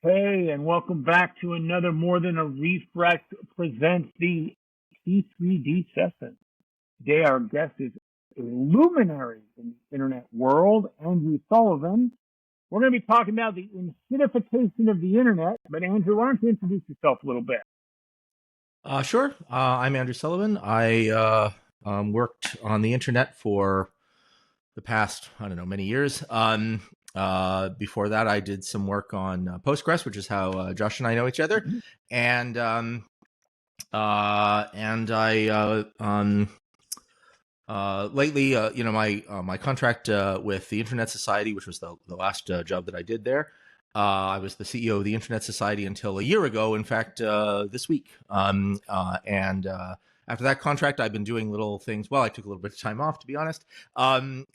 Hey, and welcome back to another More Than a Refresh presents the T3D Sessions. Today our guest is a luminary in the internet world, Andrew Sullivan. We're going to be talking about the inshitification of the internet, but Andrew, why don't you introduce yourself a little bit? Sure. I'm Andrew Sullivan. I worked on the internet for the past, many years. Before that, I did some work on Postgres, which is how Josh and I know each other. And lately, my contract with the Internet Society, which was the last job that I did there. I was the CEO of the Internet Society until a year ago, in fact, this week. After that contract, I've been doing little things. Well, I took a little bit of time off, to be honest. I've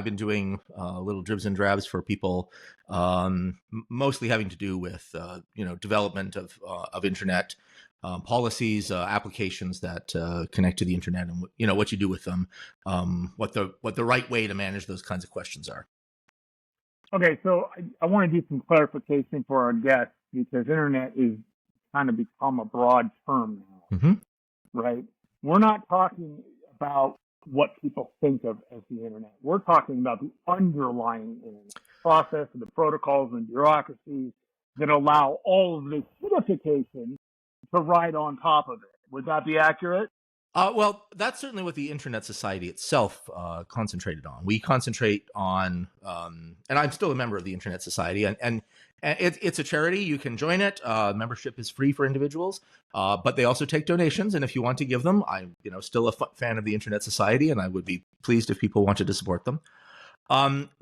been doing little dribs and drabs for people, mostly having to do with, development of Internet policies, applications that connect to the Internet, and what you do with them, what the right way to manage those kinds of questions are. Okay, so I want to do some clarification for our guests because internet is kind of become a broad term now, right? We're not talking about what people think of as the internet. We're talking about the underlying internet process and the protocols and bureaucracies that allow all of this unification to ride on top of it. Would that be accurate? Well, that's certainly what the Internet Society itself concentrated on. We concentrate on, and I'm still a member of the Internet Society, and it's a charity. You can join it. Membership is free for individuals, but they also take donations. And if you want to give them, I'm still a fan of the Internet Society, and I would be pleased if people wanted to support them.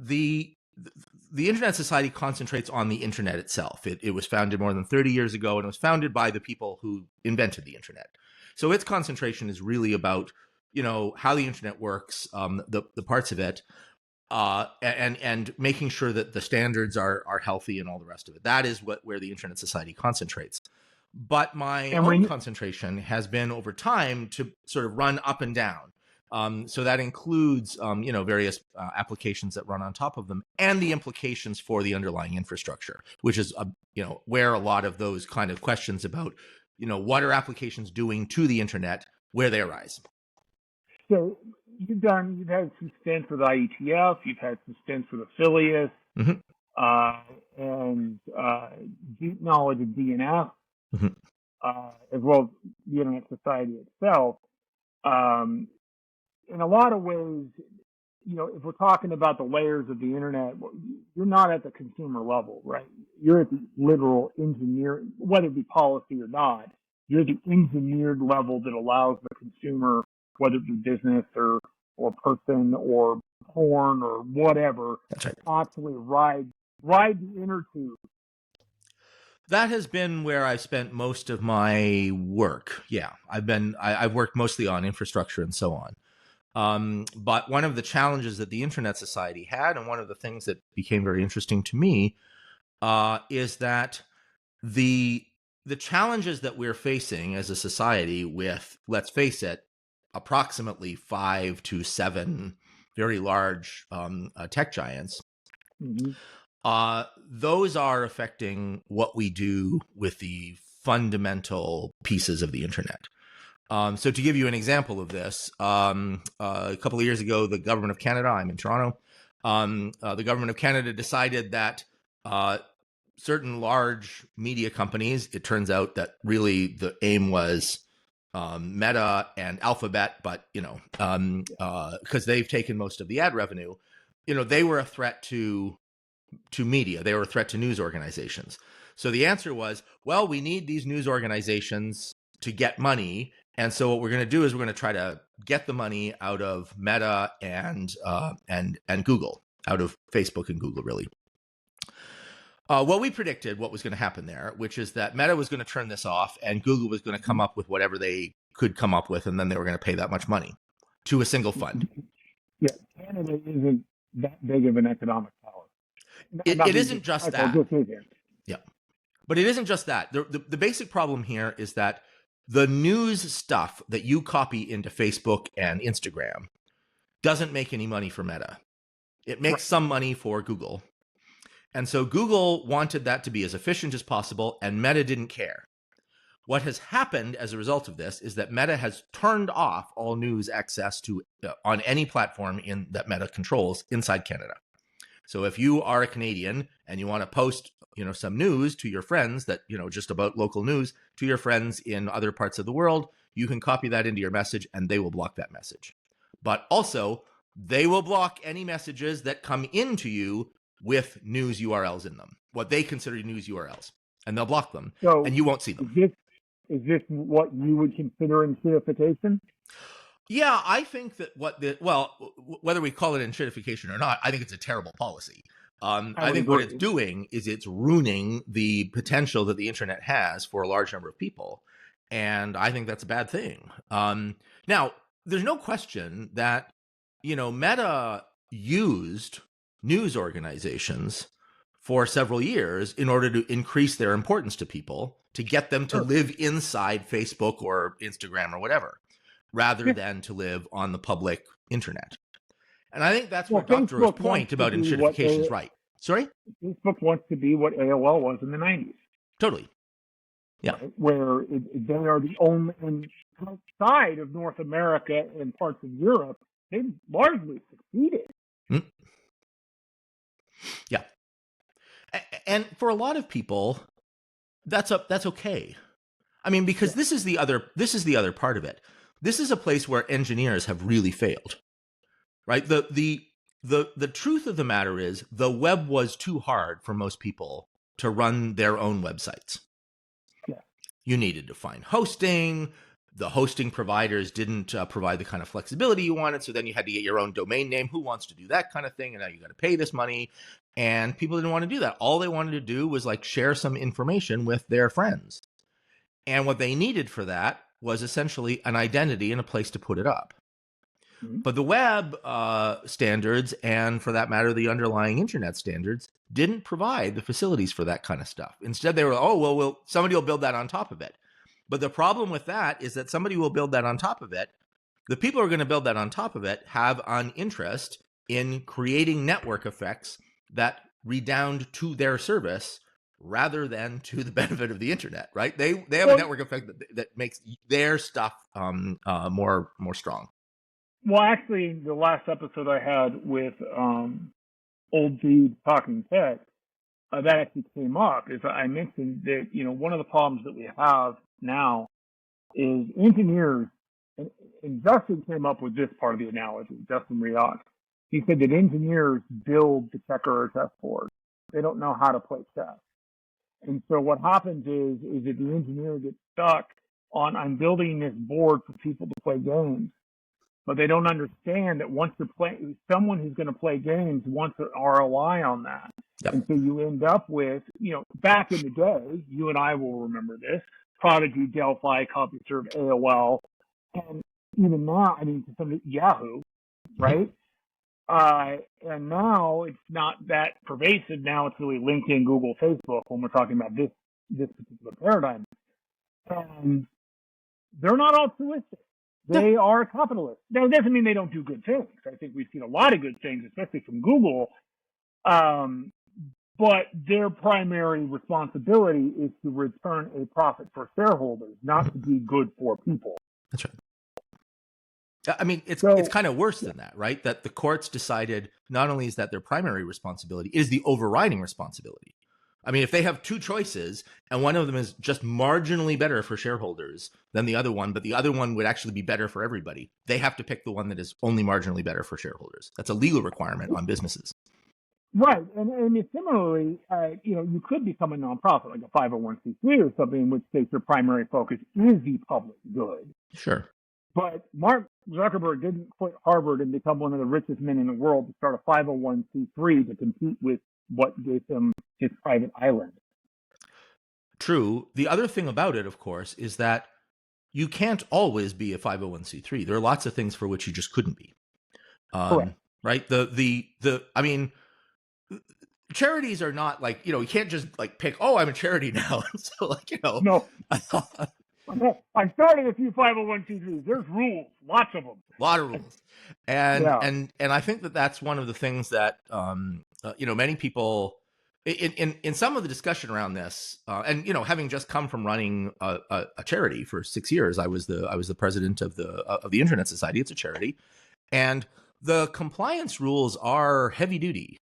The Internet Society concentrates on the Internet itself. It was founded more than 30 years ago, and it was founded by the people who invented the Internet. So its concentration is really about, how the Internet works, the parts of it, and making sure that the standards are healthy and all the rest of it. That is where the Internet Society concentrates. But my own concentration has been over time to sort of run up and down. So that includes, various applications that run on top of them and the implications for the underlying infrastructure, which is, where a lot of those kind of questions about, what are applications doing to the internet, where they arise. So you've had some stints with IETF, you've had some stints with Affiliates, and deep knowledge of DNF, as well as the Internet Society itself. In a lot of ways, if we're talking about the layers of the internet, you're not at the consumer level, right? You're at the literal engineer, whether it be policy or not, you're the engineered level that allows the consumer, whether it be business or person or porn or whatever, to constantly ride the inner tube. That has been where I've spent most of my work. Yeah, I've worked mostly on infrastructure and so on. But one of the challenges that the Internet Society had, and one of the things that became very interesting to me, is that the challenges that we're facing as a society with, let's face it, approximately 5 to 7 very large tech giants, those are affecting what we do with the fundamental pieces of the internet. So to give you an example of this, a couple of years ago, the government of Canada, I'm in Toronto, the government of Canada decided that certain large media companies, it turns out that really the aim was Meta and Alphabet, but, because they've taken most of the ad revenue, they were a threat to media. They were a threat to news organizations. So the answer was, well, we need these news organizations to get money. And so what we're going to do is we're going to try to get the money out of Meta and Google, out of Facebook and Google, really. Well, we predicted what was going to happen there, which is that Meta was going to turn this off and Google was going to come up with whatever they could come up with, and then they were going to pay that much money to a single fund. Yeah, Canada isn't that big of an economic power. It isn't just that. Yeah, but it isn't just that. The basic problem here is that the news stuff that you copy into Facebook and Instagram doesn't make any money for Meta. It makes some money for Google. And so Google wanted that to be as efficient as possible, and Meta didn't care. What has happened as a result of this is that Meta has turned off all news access to on any platform that Meta controls inside Canada. So if you are a Canadian and you want to post, some news to your friends that, just about local news to your friends in other parts of the world, you can copy that into your message and they will block that message. But also, they will block any messages that come into you with news URLs in them, what they consider news URLs, and they'll block them, and you won't see them. Is this what you would consider enshittification? Yeah, I think that whether we call it enshittification or not, I think it's a terrible policy. I think what it's doing is it's ruining the potential that the internet has for a large number of people. And I think that's a bad thing. Now, there's no question that, Meta used news organizations for several years in order to increase their importance to people, to get them to live inside Facebook or Instagram or whatever, rather than to live on the public internet. And I think that's what Dr. O's point about enshittification is right. Sorry? Facebook wants to be what AOL was in the 90s. Totally. Yeah. Right? Where they are the only, and outside of North America and parts of Europe, they've largely succeeded. Mm. Yeah. And for a lot of people, that's okay. I mean, because this is the other part of it. This is a place where engineers have really failed, right? The truth of the matter is the web was too hard for most people to run their own websites. Yeah. You needed to find hosting. The hosting providers didn't provide the kind of flexibility you wanted. So then you had to get your own domain name. Who wants to do that kind of thing? And now you got to pay this money. And people didn't want to do that. All they wanted to do was share some information with their friends. And what they needed for that was essentially an identity and a place to put it up. Mm-hmm. But the web standards, and for that matter, the underlying internet standards, didn't provide the facilities for that kind of stuff. Instead, they were, somebody will build that on top of it. But the problem with that is that somebody will build that on top of it. The people who are going to build that on top of it have an interest in creating network effects that redound to their service rather than to the benefit of the internet, right? They have a network effect that makes their stuff more strong. Well, actually, the last episode I had with Old Dude Talking Tech, that actually came up. Is I mentioned that one of the problems that we have now is engineers, and Justin came up with this part of the analogy. Justin Riot. He said that engineers build the checker or chessboard. They don't know how to play chess. And so what happens is that the engineer gets stuck on, I'm building this board for people to play games. But they don't understand that once you're playing, someone who's going to play games wants an ROI on that. Yep. And so you end up with, back in the day, you and I will remember this, Prodigy, Delphi, CompuServe, AOL, and even now, to some Yahoo, right? And now it's not that pervasive. Now it's really LinkedIn, Google, Facebook when we're talking about this particular paradigm. And they're not altruistic. They are capitalists. Now, it doesn't mean they don't do good things. I think we've seen a lot of good things, especially from Google. But their primary responsibility is to return a profit for shareholders, not to be good for people. That's right. It's kind of worse than that, right? That the courts decided not only is that their primary responsibility, it is the overriding responsibility. If they have two choices and one of them is just marginally better for shareholders than the other one, but the other one would actually be better for everybody, they have to pick the one that is only marginally better for shareholders. That's a legal requirement on businesses. Right. And similarly, you could become a nonprofit, like a 501c3 or something, in which case your primary focus is the public good. Sure. But Mark Zuckerberg didn't quit Harvard and become one of the richest men in the world to start a 501c3 to compete with what gave him his private island. True. The other thing about it, of course, is that you can't always be a 501c3. There are lots of things for which you just couldn't be. Correct. Right? Charities are not you can't just pick, I'm a charity now. So No. I started a few 501c3s. There's rules, lots of them. A lot of rules. And I think that that's one of the things that, many people, In some of the discussion around this, and having just come from running a charity for 6 years, I was the president of the Internet Society. It's a charity, and the compliance rules are heavy duty,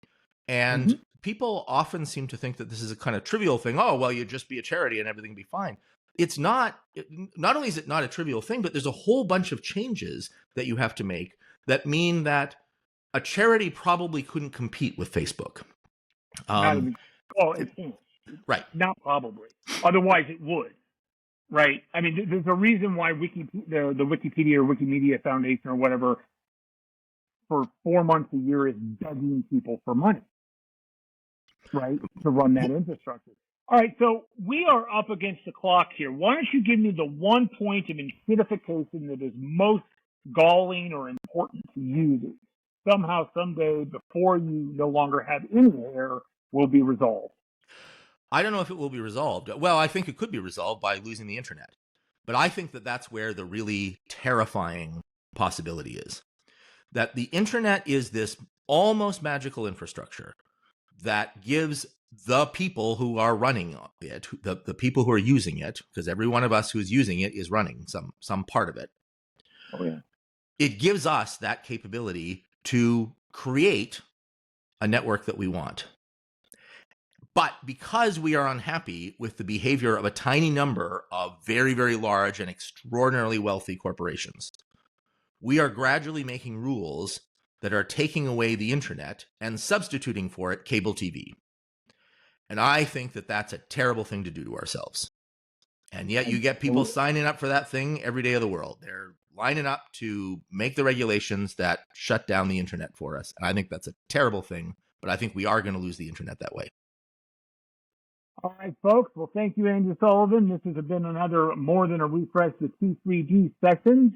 and people often seem to think that this is a kind of trivial thing. Oh, well, you just be a charity and everything will be fine. It's not. Not only is it not a trivial thing, but there's a whole bunch of changes that you have to make that mean that a charity probably couldn't compete with Facebook. It can't. Right. Not probably. Otherwise, it would. Right. I mean, there's a reason why the Wikipedia or Wikimedia Foundation or whatever, for 4 months a year, is begging people for money, right, to run that infrastructure. All right, so we are up against the clock here. Why don't you give me the one point of enshittification that is most galling or important to you that somehow, someday, before you no longer have any hair, will be resolved? I don't know if it will be resolved. Well, I think it could be resolved by losing the internet. But I think that that's where the really terrifying possibility is. That the internet is this almost magical infrastructure that gives the people who are running it, the people who are using it, because every one of us who is using it is running some part of it. Oh, yeah. It gives us that capability to create a network that we want. But because we are unhappy with the behavior of a tiny number of very, very large and extraordinarily wealthy corporations, we are gradually making rules that are taking away the internet and substituting for it cable TV. And I think that that's a terrible thing to do to ourselves. And yet you get people signing up for that thing every day of the world. They're lining up to make the regulations that shut down the internet for us. And I think that's a terrible thing, but I think we are going to lose the internet that way. All right, folks. Well, thank you, Andrew Sullivan. This has been another More Than a Refresh, the T3D Sessions.